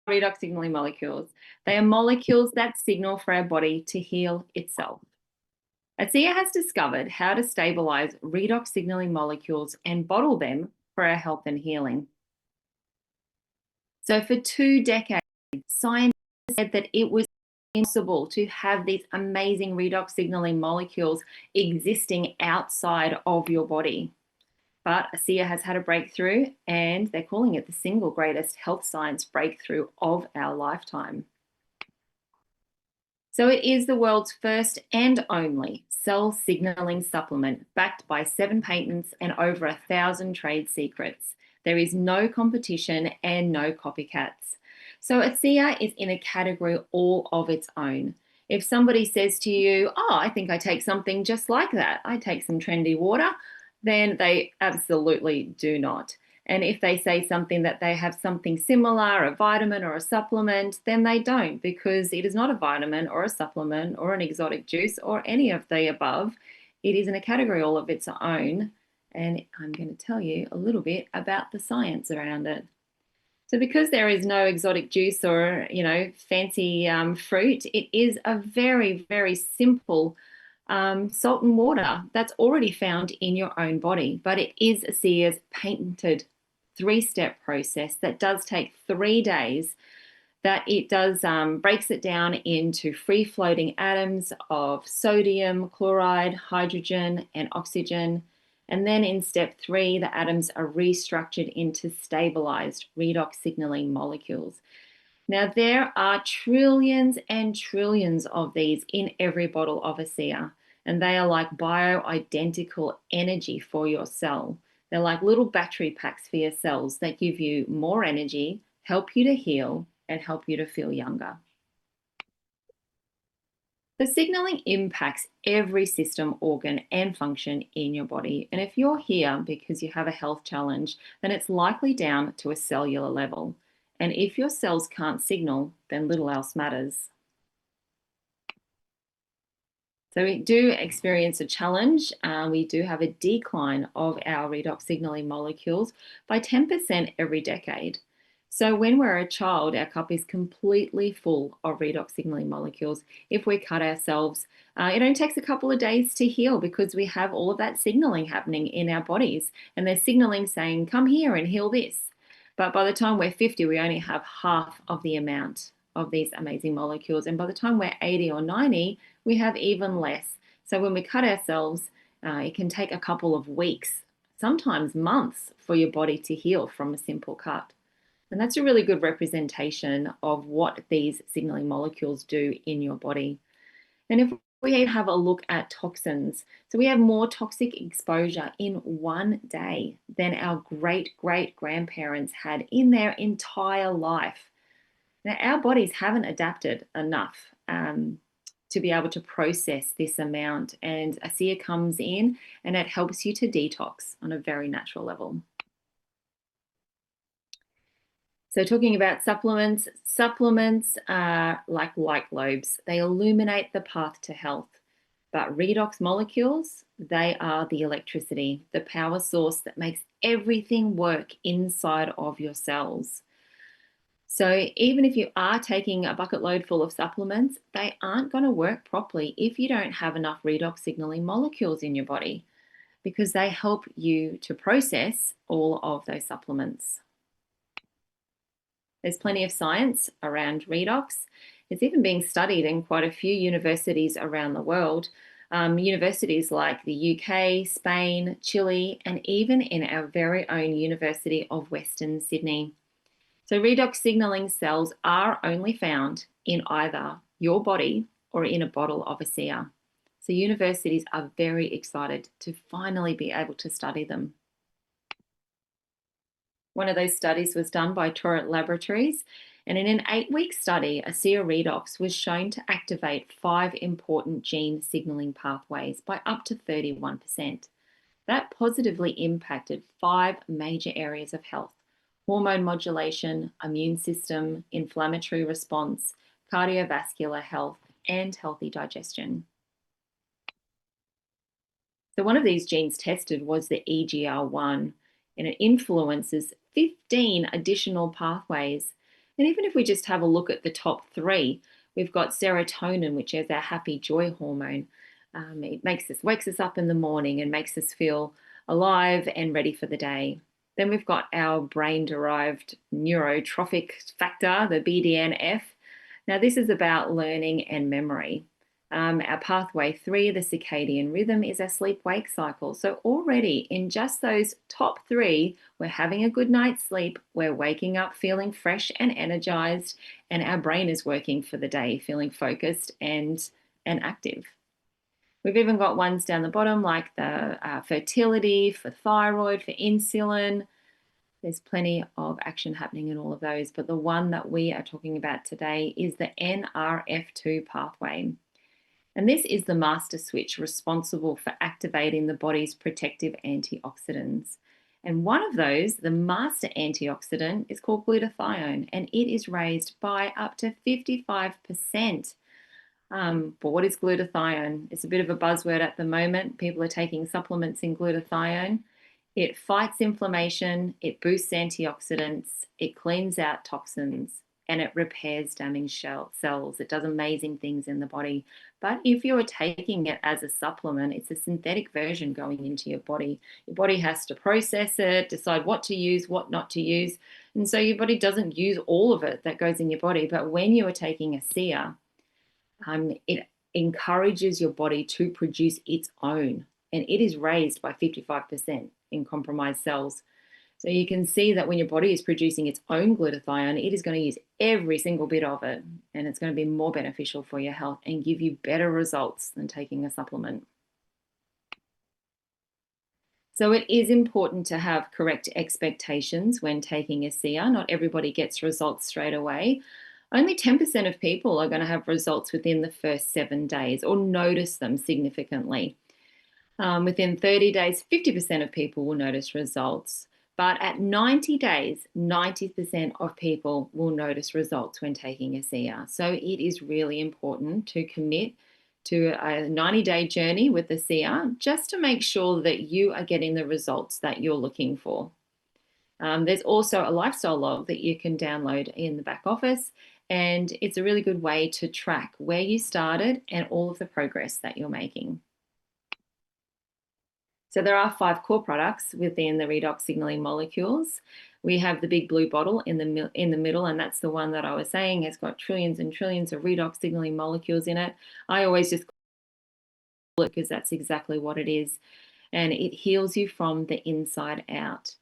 redox signaling molecules? They are molecules that signal for our body to heal itself. ASEA has discovered how to stabilize redox signaling molecules and bottle them for our health and healing. So for 2 decades, scientists said that it was impossible to have these amazing redox signaling molecules existing outside of your body. But ASEA has had a breakthrough, and they're calling it the single greatest health science breakthrough of our lifetime. So it is the world's first and only cell signaling supplement backed by 7 patents and over 1,000 trade secrets. There is no competition and no copycats. So ASEA is in a category all of its own. If somebody says to you, oh, I think I take something just like that, I take some trendy water, then they absolutely do not. And if they say something that they have something similar, a vitamin or a supplement, then they don't, because it is not a vitamin or a supplement or an exotic juice or any of the above. It is in a category all of its own. And I'm going to tell you a little bit about the science around it. So because there is no exotic juice or, fancy fruit, it is a very, very simple salt and water that's already found in your own body. But it is ASEA's patented 3-step process that does take 3 days, that it does breaks it down into free-floating atoms of sodium, chloride, hydrogen, and oxygen. And then in step 3, the atoms are restructured into stabilized redox signaling molecules. Now, there are trillions and trillions of these in every bottle of ASEA, and they are like bioidentical energy for your cell. They're like little battery packs for your cells that give you more energy, help you to heal, and help you to feel younger. The signaling impacts every system, organ, and function in your body. And if you're here because you have a health challenge, then it's likely down to a cellular level. And if your cells can't signal, then little else matters. So we do experience a challenge. We do have a decline of our redox signaling molecules by 10% every decade. So when we're a child, our cup is completely full of redox signaling molecules. If we cut ourselves, it only takes a couple of days to heal because we have all of that signaling happening in our bodies. And they're signaling saying, come here and heal this. But by the time we're 50, we only have half of the amount of these amazing molecules. And by the time we're 80 or 90, we have even less. So when we cut ourselves, it can take a couple of weeks, sometimes months, for your body to heal from a simple cut. And that's a really good representation of what these signaling molecules do in your body. And if we have a look at toxins, so we have more toxic exposure in 1 day than our great-great-grandparents had in their entire life. Now, our bodies haven't adapted enough to be able to process this amount, and ASEA comes in and it helps you to detox on a very natural level. So talking about supplements, supplements are like light globes. They illuminate the path to health. But redox molecules, they are the electricity, the power source that makes everything work inside of your cells. So even if you are taking a bucket load full of supplements, they aren't going to work properly if you don't have enough redox signaling molecules in your body, because they help you to process all of those supplements. There's plenty of science around redox. It's even being studied in quite a few universities around the world. Universities like the UK, Spain, Chile, and even in our very own University of Western Sydney. So redox signaling cells are only found in either your body or in a bottle of ASEA. So universities are very excited to finally be able to study them. One of those studies was done by Torrent Laboratories, and in an 8-week study, ASEA Redox was shown to activate 5 important gene signaling pathways by up to 31%. That positively impacted 5 major areas of health: hormone modulation, immune system, inflammatory response, cardiovascular health, and healthy digestion. So one of these genes tested was the EGR1, and it influences 15 additional pathways. And even if we just have a look at the top three, we've got serotonin, which is our happy joy hormone. It wakes us up in the morning and makes us feel alive and ready for the day. Then we've got our brain-derived neurotrophic factor, the BDNF. Now, this is about learning and memory. Our pathway three, the circadian rhythm, is our sleep-wake cycle. So already in just those top three, we're having a good night's sleep, we're waking up feeling fresh and energized, and our brain is working for the day, feeling focused and active. We've even got ones down the bottom like the fertility, for thyroid, for insulin. There's plenty of action happening in all of those, but the one that we are talking about today is the NRF2 pathway. And this is the master switch responsible for activating the body's protective antioxidants. And one of those, the master antioxidant, is called glutathione, and it is raised by up to 55%. But what is glutathione? It's a bit of a buzzword at the moment. People are taking supplements in glutathione. It fights inflammation, it boosts antioxidants, it cleans out toxins, and it repairs damaged cells. It does amazing things in the body. But if you're taking it as a supplement, it's a synthetic version going into your body. Your body has to process it, decide what to use, what not to use. And so your body doesn't use all of it that goes in your body. But when you are taking a SEA, it encourages your body to produce its own, and it is raised by 55% in compromised cells. So you can see that when your body is producing its own glutathione, it is going to use every single bit of it, and it's going to be more beneficial for your health and give you better results than taking a supplement. So it is important to have correct expectations when taking a SEA. Not everybody gets results straight away. Only 10% of people are going to have results within the first 7 days or notice them significantly. Within 30 days, 50% of people will notice results. But at 90 days, 90% of people will notice results when taking a SEA. So it is really important to commit to a 90-day journey with the SEA just to make sure that you are getting the results that you're looking for. There's also a lifestyle log that you can download in the back office, and it's a really good way to track where you started and all of the progress that you're making. So there are 5 core products within the redox signaling molecules. We have the big blue bottle in the middle, and that's the one that I was saying has got trillions and trillions of redox signaling molecules in it. I always just call it because that's exactly what it is, and it heals you from the inside out.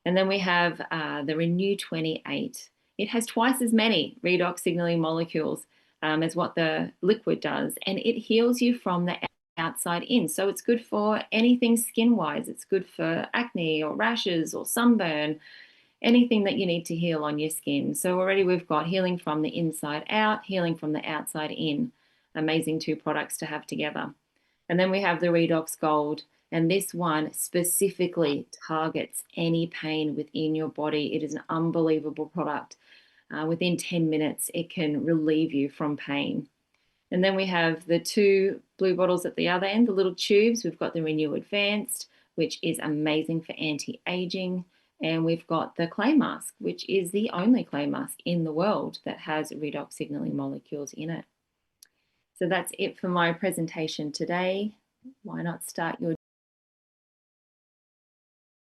And then we have the Renew 28. It has twice as many redox signaling molecules as what the liquid does, and it heals you from the outside in. So it's good for anything skin-wise. It's good for acne or rashes or sunburn, anything that you need to heal on your skin. So already we've got healing from the inside out, healing from the outside in. Amazing 2 products to have together. And then we have the Redox Gold, and this one specifically targets any pain within your body. It is an unbelievable product. Within 10 minutes, it can relieve you from pain. And then we have the 2 blue bottles at the other end, the little tubes. We've got the Renew Advanced, which is amazing for anti-aging. And we've got the clay mask, which is the only clay mask in the world that has redox signaling molecules in it. So that's it for my presentation today. Why not start your